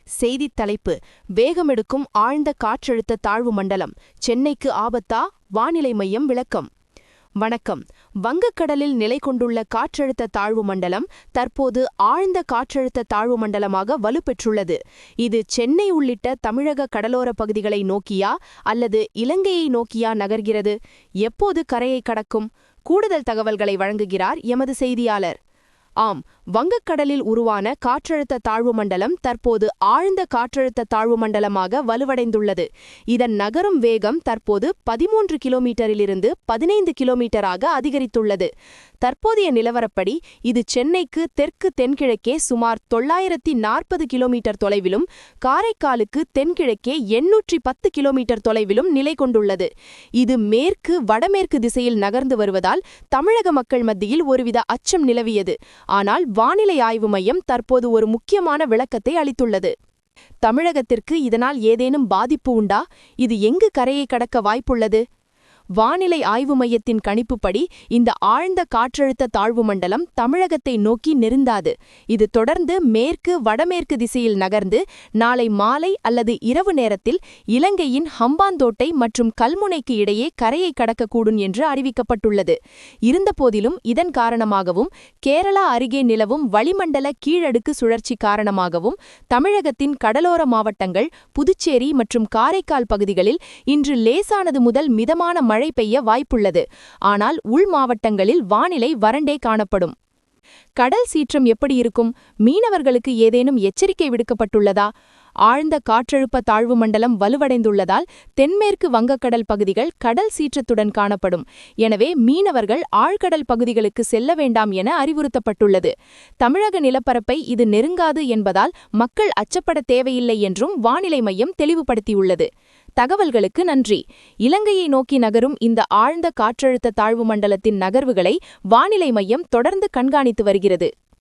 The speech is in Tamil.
செய்தித் தலைப்பு: வேகமெடுக்கும் ஆழ்ந்த காற்றழுத்த தாழ்வு மண்டலம், சென்னைக்கு ஆபத்தா? வானிலை மையம் விளக்கம். வணக்கம். வங்கக்கடலில் நிலை கொண்டுள்ள காற்றழுத்த தாழ்வு மண்டலம் தற்போது ஆழ்ந்த காற்றழுத்த தாழ்வு மண்டலமாக வலுப்பெற்றுள்ளது. இது சென்னை உள்ளிட்ட தமிழக கடலோர பகுதிகளை நோக்கியா அல்லது இலங்கையை நோக்கியா நகர்கிறது? எப்போது கரையை கடக்கும்? கூடுதல் தகவல்களை வழங்குகிறார் எமது செய்தியாளர். ஆம், வங்கக்கடலில் உருவான காற்றழுத்த தாழ்வு மண்டலம் தற்போது ஆழ்ந்த காற்றழுத்த தாழ்வு மண்டலமாக வலுவடைந்துள்ளது. இதன் நகரும் வேகம் தற்போது 13 கிலோமீட்டரிலிருந்து 15 கிலோமீட்டராக அதிகரித்துள்ளது. தற்போதைய நிலவரப்படி இது சென்னைக்கு தெற்கு தென்கிழக்கே சுமார் 940 கிலோமீட்டர் தொலைவிலும், காரைக்காலுக்கு தென்கிழக்கே 810 கிலோமீட்டர் தொலைவிலும் நிலை கொண்டுள்ளது. இது மேற்கு வடமேற்கு திசையில் நகர்ந்து வருவதால் தமிழக மக்கள் மத்தியில் ஒருவித அச்சம் நிலவியது. ஆனால் வானிலை ஆய்வு மையம் தற்போது ஒரு முக்கியமான விளக்கத்தை அளித்துள்ளது. தமிழகத்திற்கு இதனால் ஏதேனும் பாதிப்பு உண்டா? இது எங்கு கரையை கடக்க வாய்ப்புள்ளது? வானிலை ஆய்வு மையத்தின் கணிப்புப்படி இந்த ஆழ்ந்த காற்றழுத்த தாழ்வு மண்டலம் தமிழகத்தை நோக்கி நெருங்காது. இது தொடர்ந்து மேற்கு வடமேற்கு திசையில் நகர்ந்து நாளை மாலை அல்லது இரவு நேரத்தில் இலங்கையின் ஹம்பாந்தோட்டை மற்றும் கல்முனைக்கு இடையே கரையை கடக்கக்கூடும் என்று அறிவிக்கப்பட்டுள்ளது. இருந்தபோதிலும் இதன் காரணமாகவும் கேரளா அருகே நிலவும் வளிமண்டல கீழடுக்கு சுழற்சி காரணமாகவும் தமிழகத்தின் கடலோர மாவட்டங்கள், புதுச்சேரி மற்றும் காரைக்கால் பகுதிகளில் இன்று லேசானது முதல் மிதமான மழை பெய்ய வாய்ப்புள்ளது. ஆனால் உள் மாவட்டங்களில் வானிலை வறண்டே காணப்படும். கடல் சீற்றம் எப்படி இருக்கும்? மீனவர்களுக்கு ஏதேனும் எச்சரிக்கை விடுக்கப்பட்டுள்ளதா? ஆழ்ந்த காற்றழுத்த தாழ்வு மண்டலம் வலுவடைந்துள்ளதால் தென்மேற்கு வங்கக்கடல் பகுதிகள் கடல் சீற்றத்துடன் காணப்படும். எனவே மீனவர்கள் ஆழ்கடல் பகுதிகளுக்கு செல்ல வேண்டாம் என அறிவுறுத்தப்பட்டுள்ளது. தமிழக நிலப்பரப்பை இது நெருங்காது என்பதால் மக்கள் அச்சப்பட தேவையில்லை என்றும் வானிலை மையம் தெளிவுபடுத்தியுள்ளது. தகவல்களுக்கு நன்றி. இலங்கையை நோக்கி நகரும் இந்த ஆழ்ந்த காற்றழுத்த தாழ்வு மண்டலத்தின் நகர்வுகளை வானிலை மையம் தொடர்ந்து கண்காணித்து வருகிறது.